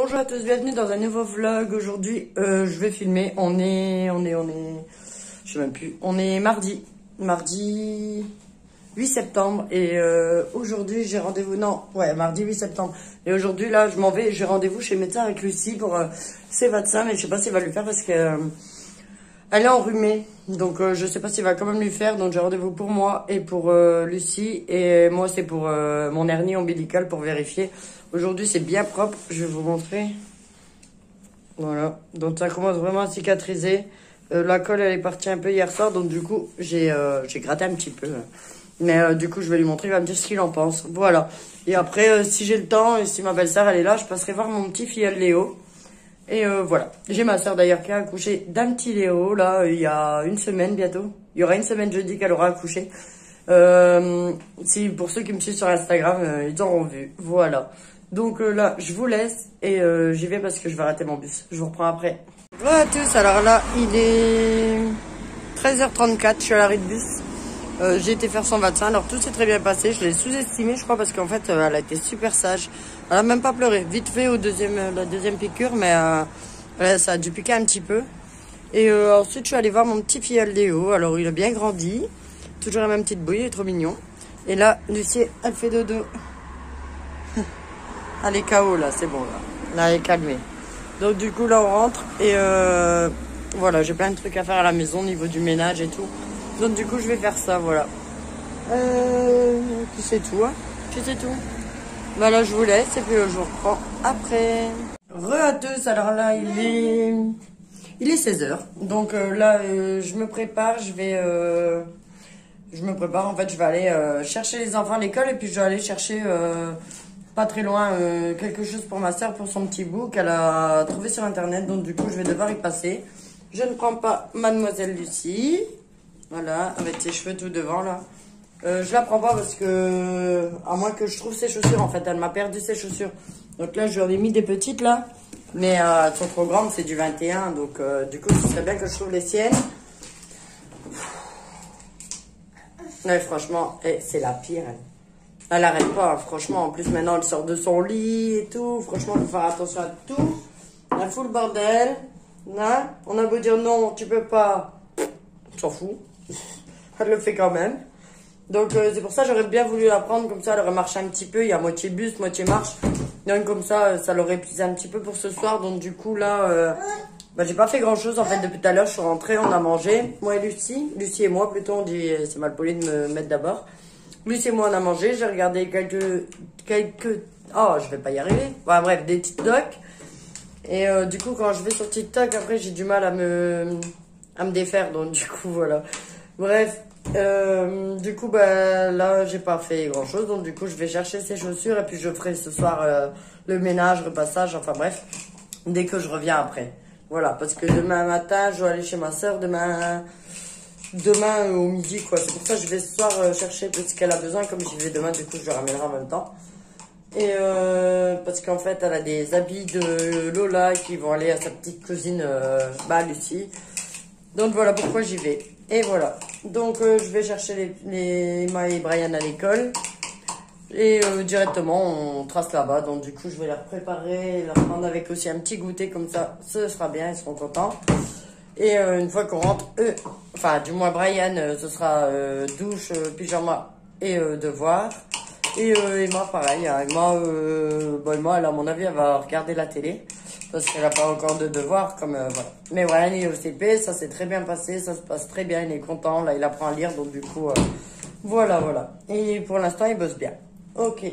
Bonjour à tous, bienvenue dans un nouveau vlog. Aujourd'hui, je vais filmer. On est, je sais même plus. On est mardi 8 septembre. Et aujourd'hui, j'ai rendez-vous. Non, ouais, mardi 8 septembre. Et aujourd'hui, là, je m'en vais. J'ai rendez-vous chez le médecin avec Lucie pour ses vaccins, mais je sais pas s'il va lui faire parce que elle est enrhumée. Donc, je sais pas s'il va quand même lui faire. Donc, j'ai rendez-vous pour moi et pour Lucie. Et moi, c'est pour mon hernie ombilicale pour vérifier. Aujourd'hui, c'est bien propre. Je vais vous montrer. Voilà. Donc, ça commence vraiment à cicatriser. La colle, elle est partie un peu hier soir. Donc, du coup, j'ai gratté un petit peu. Mais du coup, je vais lui montrer. Il va me dire ce qu'il en pense. Voilà. Et après, si j'ai le temps et si ma belle-sœur, elle est là, je passerai voir mon petit filleul Léo. Et voilà. J'ai ma sœur d'ailleurs qui a accouché d'un petit Léo. Là, il y a une semaine bientôt. Il y aura une semaine jeudi qu'elle aura accouché. Si pour ceux qui me suivent sur Instagram, ils auront vu. Voilà. Donc là, je vous laisse et j'y vais parce que je vais rater mon bus. Je vous reprends après. Bonjour à tous, alors là, il est 13h34, je suis à l'arrêt de bus. J'ai été faire son vaccin, alors tout s'est très bien passé. Je l'ai sous-estimé, je crois, parce qu'en fait, elle a été super sage. Elle a même pas pleuré. Vite fait la deuxième piqûre, mais ça a dû piquer un petit peu. Et ensuite, je suis allée voir mon petit filleul Léo. Alors, il a bien grandi. Toujours la même petite bouille, il est trop mignon. Et là, Lucie, elle fait dodo. Elle est KO là, c'est bon là. Là, elle est calmée. Donc du coup là on rentre et voilà, j'ai plein de trucs à faire à la maison au niveau du ménage et tout. Donc du coup je vais faire ça, voilà. Puis c'est tout, hein. Puis c'est tout. Bah là je vous laisse et puis je vous reprends après. Re à tous, alors là il est 16h. Donc là je me prépare, je me prépare, en fait je vais aller chercher les enfants à l'école et puis je vais aller chercher pas très loin quelque chose pour ma soeur pour son petit bout qu'elle a trouvé sur internet. Donc du coup je vais devoir y passer. Je ne prends pas mademoiselle Lucie, voilà, avec ses cheveux tout devant là. Je la prends pas parce que à moins que je trouve ses chaussures, en fait elle m'a perdu ses chaussures. Donc là je lui ai mis des petites là, mais elles sont trop grandes, c'est du 21. Donc du coup ce serait bien que je trouve les siennes. Ouais, franchement, c'est la pire. Elle arrête pas, franchement. En plus, maintenant, elle sort de son lit et tout. Franchement, il faut faire attention à tout. Elle fout le bordel. Hein? On a beau dire non, tu peux pas. On s'en fout. Elle le fait quand même. Donc, c'est pour ça que j'aurais bien voulu la prendre. Comme ça, elle aurait marché un petit peu. Il y a moitié bus, moitié marche. Donc, comme ça, ça l'aurait épuisé un petit peu pour ce soir. Donc, du coup, là, j'ai pas fait grand chose. En fait, depuis tout à l'heure, je suis rentrée, on a mangé. Moi et Lucie. Lucie et moi, plutôt, on dit, c'est mal poli de me mettre d'abord. Lucie et moi, on a mangé. J'ai regardé quelques... Oh, je vais pas y arriver. Ouais, bref, des TikTok. Et du coup, quand je vais sur TikTok, après, j'ai du mal à me défaire. Donc, du coup, voilà. Bref. Du coup, là, j'ai pas fait grand chose. Donc, du coup, je vais chercher ses chaussures. Et puis, je ferai ce soir le ménage, repassage. Enfin, bref. Dès que je reviens après. Voilà. Parce que demain matin, je dois aller chez ma soeur. Demain au midi, quoi. C'est pour ça que je vais ce soir chercher tout ce qu'elle a besoin. Comme j'y vais demain, du coup, je le ramènerai en même temps. Et parce qu'en fait, elle a des habits de Lola qui vont aller à sa petite cousine, Lucie. Donc, voilà pourquoi j'y vais. Et voilà. Donc, je vais chercher les Emma et Brian à l'école. Et directement, on trace là-bas. Donc, du coup, je vais leur préparer, leur prendre avec aussi un petit goûter. Comme ça, ce sera bien, ils seront contents. Et une fois qu'on rentre, enfin du moins Brian, ce sera douche, pyjama et devoir. Et Emma pareil, hein. Emma elle, à mon avis elle va regarder la télé. Parce qu'elle n'a pas encore de devoir, comme voilà. Mais Brian il est au CP, ça s'est très bien passé, ça se passe très bien, il est content, là il apprend à lire, donc du coup, voilà. Et pour l'instant il bosse bien. Ok.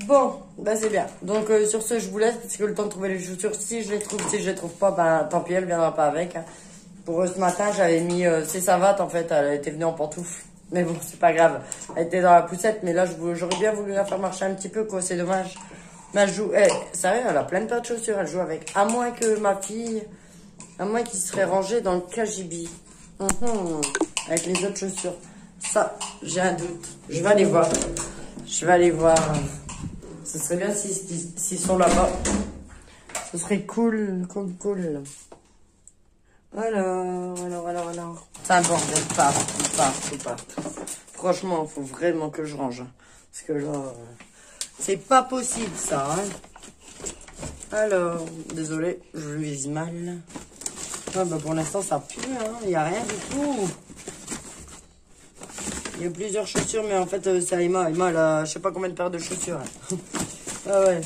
Bon, c'est bien. Donc sur ce, je vous laisse parce que le temps de trouver les chaussures, si je les trouve pas, tant pis, elle viendra pas avec. Hein. Pour ce matin, j'avais mis ses savates, en fait, elle était venue en pantoufles. Mais bon, c'est pas grave. Elle était dans la poussette, mais là, j'aurais bien voulu la faire marcher un petit peu, quoi, c'est dommage. Mais elle joue, sérieux, elle a plein de paires de chaussures, elle joue avec. À moins que ma fille, à moins qu'il serait rangé dans le KGB. Avec les autres chaussures. Ça, j'ai un doute. Je vais aller voir. Ce serait bien s'ils sont là-bas. Ce serait cool. Alors. C'est un bordel partout. Franchement, il faut vraiment que je range. Parce que là, c'est pas possible ça. Hein. Alors, désolé, je vise mal. Ah, bah pour l'instant, ça pue, hein. Il n'y a rien du tout. Il y a plusieurs chaussures, mais en fait, c'est Emma. Emma, elle a je sais pas combien de paires de chaussures. Hein. Ah ouais.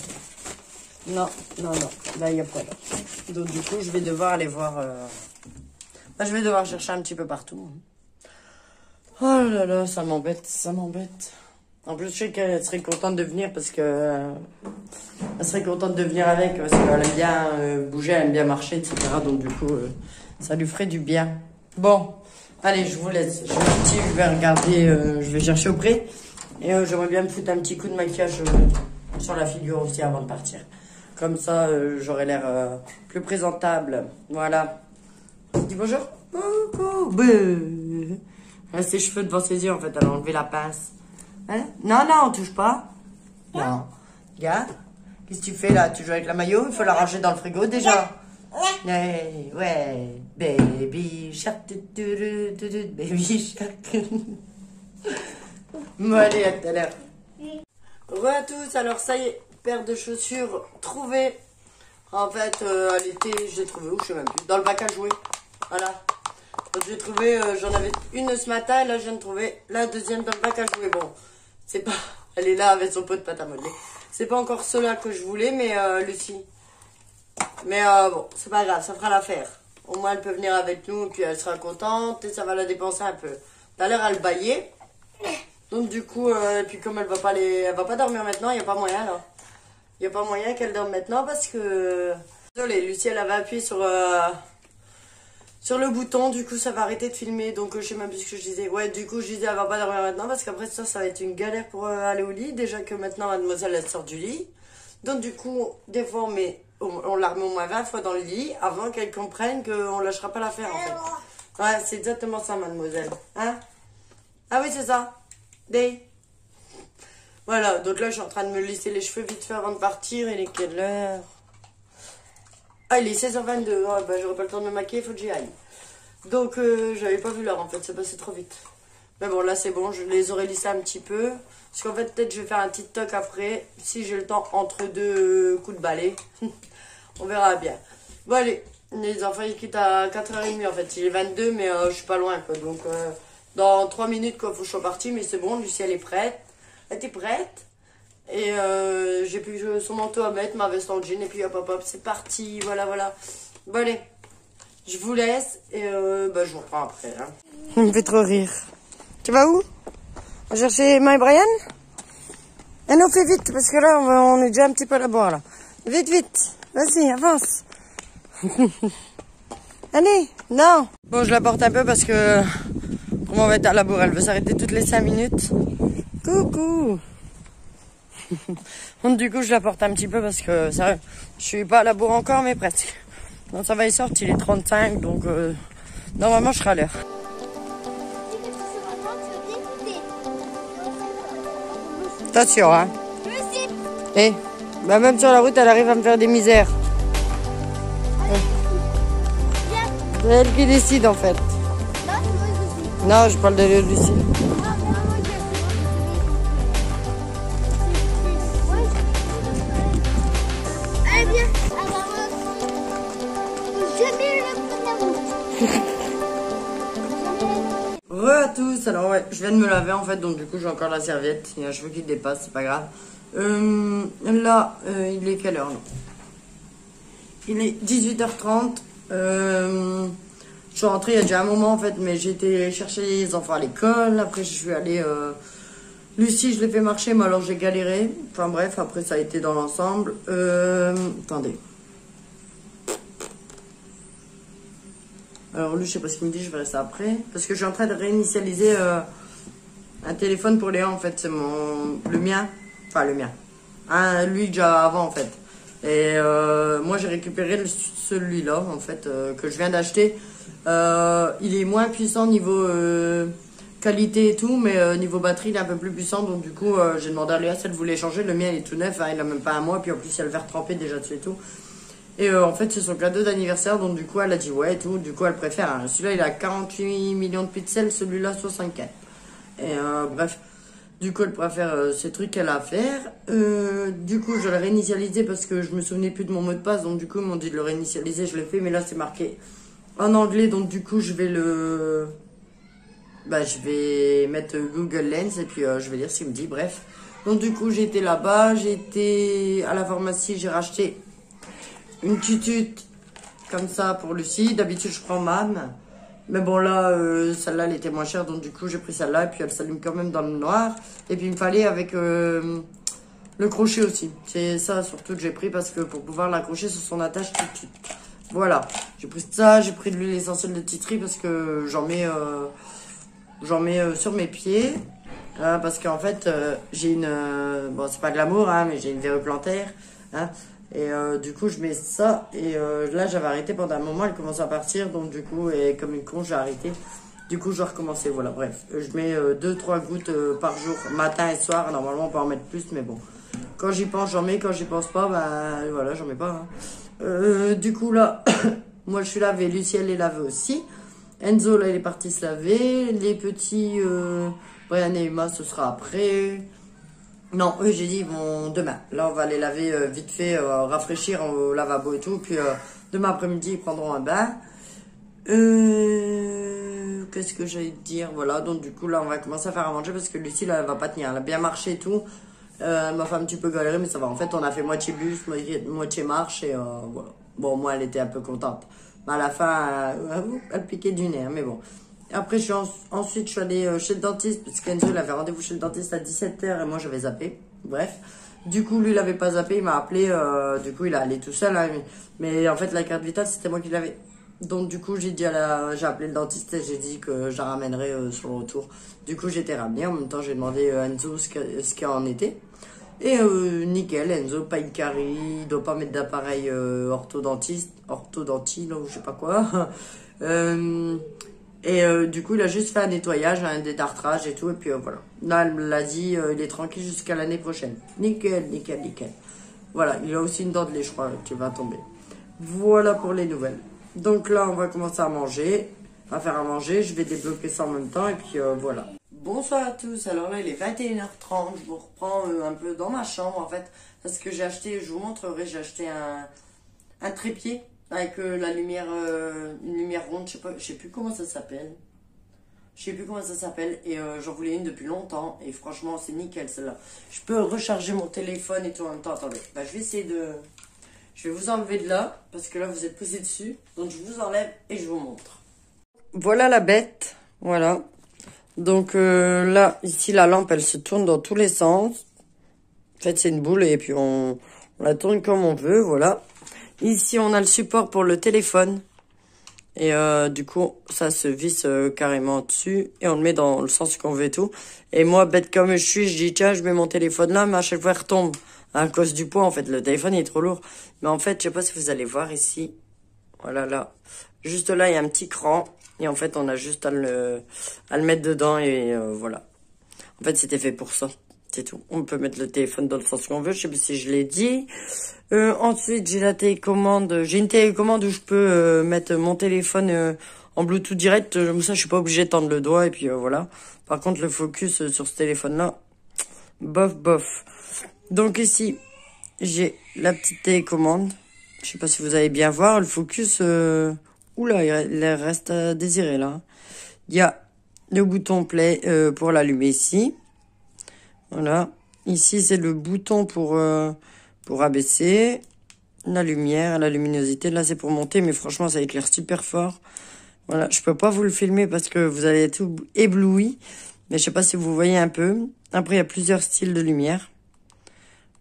Non, non, non. Là, il n'y a pas là. Donc, du coup, je vais devoir aller voir... Bah, je vais devoir chercher un petit peu partout. Oh là là, ça m'embête, ça m'embête. En plus, je sais qu'elle serait contente de venir parce que... elle serait contente de venir avec parce qu'elle aime bien bouger, elle aime bien marcher, etc. Donc, du coup, ça lui ferait du bien. Bon, allez, je vous laisse. Je suis partie, je vais regarder, je vais chercher auprès. Et j'aimerais bien me foutre un petit coup de maquillage sur la figure aussi avant de partir. Comme ça, j'aurai l'air plus présentable. Voilà. Dis bonjour. Coucou. Elle a ses cheveux devant ses yeux, en fait. Elle a enlevé la pince. Hein? Non, non, on touche pas. Non. Regarde. Qu'est-ce que tu fais là? Tu joues avec la maillot? Il faut la ranger dans le frigo déjà. Ouais, ouais. Baby shark. Baby shark. Bon, allez, à tout à l'heure. Re à tous. Alors, ça y est. Paire de chaussures trouvée. En fait, elle était, je l'ai trouvée où? Je sais même plus. Dans le bac à jouer. Voilà. Donc, j'ai trouvé, j'en avais une ce matin et là, je viens de trouver la deuxième dans le bac à jouer. Bon, c'est pas, elle est là avec son pot de pâte à modeler. C'est pas encore ceux-là que je voulais, mais Lucie. Mais bon, c'est pas grave, ça fera l'affaire. Au moins, elle peut venir avec nous et puis elle sera contente et ça va la dépenser un peu. Tout à l'heure, elle baillait. Donc, du coup, et puis comme elle va pas dormir maintenant, il n'y a pas moyen là. Il n'y a pas moyen qu'elle dorme maintenant parce que... Désolée, Lucie, elle avait appuyé sur le bouton. Du coup, ça va arrêter de filmer. Donc, je sais même plus ce que je disais. Ouais, du coup, je disais, elle va pas dormir maintenant parce qu'après ça va être une galère pour aller au lit. Déjà que maintenant, mademoiselle, elle sort du lit. Donc, du coup, des fois, on la remet au moins 20 fois dans le lit avant qu'elle comprenne qu'on lâchera pas l'affaire, en fait. Ouais, c'est exactement ça, mademoiselle. Hein? Ah oui, c'est ça. Des... Voilà, donc là, je suis en train de me lisser les cheveux vite fait avant de partir. Il est quelle heure? Ah, il est 16h22. Oh, bah, j'aurais pas le temps de me maquiller, il faut que j'y aille. Donc, j'avais pas vu l'heure, en fait. C'est passé trop vite. Mais bon, là, c'est bon. Je les aurais lissés un petit peu. Parce qu'en fait, peut-être, je vais faire un petit toc après. Si j'ai le temps entre deux coups de balai. On verra bien. Bon, allez. Les enfants, ils quittent à 4h30, en fait. Il est 22, mais je suis pas loin, quoi. Donc, dans 3 minutes, quoi, faut que je sois partie. Mais c'est bon, Lucie, elle est prête. Elle était prête. Et j'ai plus son manteau à mettre, ma veste en jean. Et puis hop hop hop, c'est parti. Voilà, voilà. Bon, allez. Je vous laisse. Et bah, je vous reprends après. Hein. Il me fait trop rire. Tu vas où? On va chercher Emma et Brian? Et non, fais vite. Parce que là, on est déjà un petit peu à la boire. Là. Vite, vite. Vas-y, avance. Allez. Non. Bon, je la porte un peu parce que... Comment on va être à la bourre? Elle veut s'arrêter toutes les 5 minutes. Coucou. Donc du coup je la porte un petit peu parce que sérieux, je suis pas à la bourre encore mais presque. Donc ça va y sortir, il est 35 donc normalement je serai à l'heure. Attention hein. Et bah même sur la route elle arrive à me faire des misères. C'est elle qui décide en fait. Non, je parle de Lucie. Re à tous, alors ouais, je viens de me laver en fait, donc du coup j'ai encore la serviette, il y a un cheveu qui dépasse, c'est pas grave. Là, il est quelle heure là? Il est 18h30, je suis rentrée il y a déjà un moment en fait, mais j'ai été chercher les enfants à l'école, après je suis allée... Lucie, je l'ai fait marcher, mais alors j'ai galéré, enfin bref, après ça a été dans l'ensemble. Attendez. Alors lui, je sais pas ce qu'il me dit, je verrai ça après. Parce que je suis en train de réinitialiser un téléphone pour Léa, en fait. C'est le mien. Enfin, le mien. Lui, déjà avant, en fait. Et moi, j'ai récupéré celui-là, en fait, que je viens d'acheter. Il est moins puissant niveau qualité et tout, mais niveau batterie, il est un peu plus puissant. Donc, du coup, j'ai demandé à Léa si elle voulait changer. Le mien, il est tout neuf, hein, il a même pas un mois. Puis en plus, il y a le verre trempé déjà dessus et tout. Et en fait, c'est son cadeau d'anniversaire, donc du coup, elle a dit ouais et tout. Du coup, elle préfère. Hein. Celui-là, il a 48 millions de pixels, celui-là, 64. Et bref. Du coup, elle pourra faire ces trucs qu'elle a à faire. Du coup, je l'ai réinitialisé parce que je me souvenais plus de mon mot de passe. Donc, du coup, ils m'ont dit de le réinitialiser. Je l'ai fait, mais là, c'est marqué en anglais. Donc, du coup, je vais je vais mettre Google Lens et puis je vais lire ce qu'il me dit. Bref. Donc, du coup, j'ai été là-bas. J'ai été à la pharmacie. J'ai racheté une tutute comme ça pour Lucie. D'habitude, je prends MAM. Mais bon, là, celle-là, elle était moins chère. Donc, du coup, j'ai pris celle-là. Et puis, elle s'allume quand même dans le noir. Et puis, il me fallait avec le crochet aussi. C'est ça, surtout, que j'ai pris. Parce que pour pouvoir l'accrocher sur son attache tout de suite. Voilà. J'ai pris ça. J'ai pris de l'huile essentielle de titri. Parce que j'en mets sur mes pieds. Parce qu'en fait, j'ai une... bon, c'est pas glamour, hein, mais j'ai une verrue plantaire. Hein. Et du coup, je mets ça. Et là, j'avais arrêté pendant un moment. Elle commence à partir. Donc, du coup, et comme une con, j'ai arrêté. Du coup, je vais recommencer. Voilà, bref. Je mets 2-3 gouttes par jour, matin et soir. Normalement, on peut en mettre plus, mais bon. Quand j'y pense, j'en mets. Quand j'y pense pas, ben voilà, j'en mets pas. Hein. Du coup, là, moi, je suis lavée. Lucie, elle est lavée aussi. Enzo, là, il est parti se laver. Les petits Brian et Emma, ce sera après. Non, eux, j'ai dit, ils vont demain. Là, on va les laver vite fait, rafraîchir au lavabo et tout. Puis, demain après-midi, ils prendront un bain. Qu'est-ce que j'allais te dire? Voilà, donc du coup, là, on va commencer à faire à manger parce que Lucie, là, elle va pas tenir. Elle a bien marché et tout. Elle m'a fait un petit peu galérer, mais ça va. En fait, on a fait moitié bus, moitié marche et voilà. Bon, moi, elle était un peu contente. Mais à la fin, elle piquait du nez, hein, mais bon. Après, ensuite, je suis allée chez le dentiste, parce qu'Enzo, il avait rendez-vous chez le dentiste à 17h, et moi, j'avais zappé. Bref. Du coup, lui, il avait pas zappé, il m'a appelé, du coup, il est allé tout seul, hein, mais en fait, la carte vitale, c'était moi qui l'avais. Donc, du coup, j'ai appelé le dentiste, et j'ai dit que je la ramènerais sur le retour. Du coup, j'étais ramenée, en même temps, j'ai demandé à Enzo ce qu'il en était. Et nickel, Enzo, pas une carie, il doit pas mettre d'appareil orthodontie, là, ou je sais pas quoi. Du coup, il a juste fait un nettoyage, un détartrage et tout. Et puis voilà. Là, elle me l'a dit, il est tranquille jusqu'à l'année prochaine. Nickel, nickel, nickel. Voilà, il a aussi une dent de lait, je crois, qui va tomber. Voilà pour les nouvelles. Donc là, on va commencer à manger. À faire à manger. Je vais débloquer ça en même temps. Et puis voilà. Bonsoir à tous. Alors là, il est 21h30. Je vous reprends un peu dans ma chambre, en fait. Parce que j'ai acheté, je vous montrerai, j'ai acheté un trépied. Avec la lumière, une lumière ronde, je sais plus comment ça s'appelle. Je sais plus comment ça s'appelle. Et j'en voulais une depuis longtemps. Et franchement, c'est nickel celle-là. Je peux recharger mon téléphone et tout en même temps. Attendez, je vais essayer de... Je vais vous enlever de là. Parce que là, vous êtes posé dessus. Donc, je vous enlève et je vous montre. Voilà la bête. Voilà. Donc là, ici, la lampe, elle se tourne dans tous les sens. En fait, c'est une boule et puis on la tourne comme on veut. Voilà. Ici, on a le support pour le téléphone. Et du coup, ça se visse carrément dessus. Et on le met dans le sens qu'on veut et tout. Et moi, bête comme je suis, je dis, tiens, je mets mon téléphone là, mais à chaque fois, il retombe. À cause du poids, en fait. Le téléphone, il est trop lourd. Mais en fait, je sais pas si vous allez voir ici. Voilà, là. Juste là, il y a un petit cran. Et en fait, on a juste à le mettre dedans. Et voilà. En fait, c'était fait pour ça. C'est tout. On peut mettre le téléphone dans le sens qu'on veut. Je sais pas si je l'ai dit. Ensuite, j'ai la télécommande. J'ai une télécommande où je peux mettre mon téléphone en Bluetooth direct. Comme ça, je suis pas obligé de tendre le doigt. Et puis voilà. Par contre, le focus sur ce téléphone-là, bof, bof. Donc ici, j'ai la petite télécommande. Je sais pas si vous allez bien voir. Le focus... Oula, il reste à désirer là. Il y a le bouton play pour l'allumer ici. Voilà. Ici, c'est le bouton pour abaisser. La lumière, la luminosité. Là, c'est pour monter, mais franchement, ça éclaire super fort. Voilà. Je peux pas vous le filmer parce que vous allez être ébloui. Mais je sais pas si vous voyez un peu. Après, il y a plusieurs styles de lumière.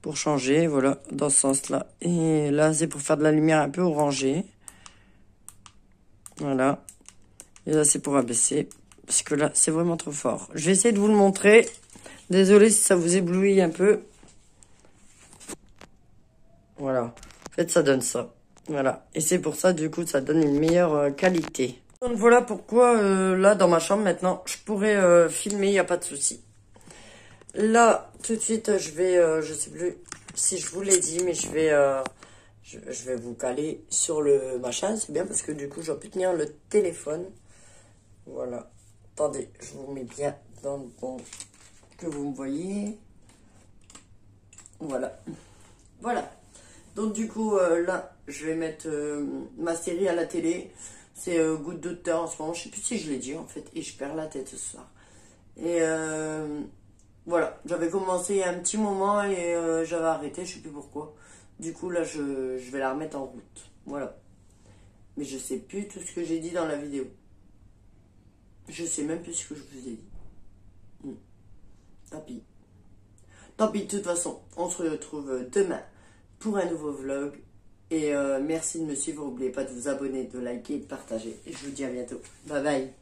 Pour changer, voilà, dans ce sens-là. Et là, c'est pour faire de la lumière un peu orangée. Voilà. Et là, c'est pour abaisser. Parce que là, c'est vraiment trop fort. Je vais essayer de vous le montrer. Désolé si ça vous éblouit un peu. Voilà. En fait, ça donne ça. Voilà. Et c'est pour ça, du coup, ça donne une meilleure qualité. Donc, voilà pourquoi, là, dans ma chambre, maintenant, je pourrais filmer, il n'y a pas de souci. Là, tout de suite, je vais, je sais plus si je vous l'ai dit, mais je vais vous caler sur le machin. C'est bien parce que, du coup, j'aurais pu tenir le téléphone. Voilà. Attendez, je vous mets bien dans le bon que vous me voyez. Voilà. Voilà. Donc du coup, là, je vais mettre ma série à la télé. C'est Goutte de Terre en ce moment. Je sais plus si je l'ai dit en fait. Et je perds la tête ce soir. Et voilà. J'avais commencé il y a un petit moment et j'avais arrêté. Je sais plus pourquoi. Du coup, là, je vais la remettre en route. Voilà. Mais je sais plus tout ce que j'ai dit dans la vidéo. Je sais même plus ce que je vous ai dit. Tant pis. Tant pis, de toute façon, on se retrouve demain pour un nouveau vlog. Et merci de me suivre. N'oubliez pas de vous abonner, de liker et de partager. Et je vous dis à bientôt. Bye bye.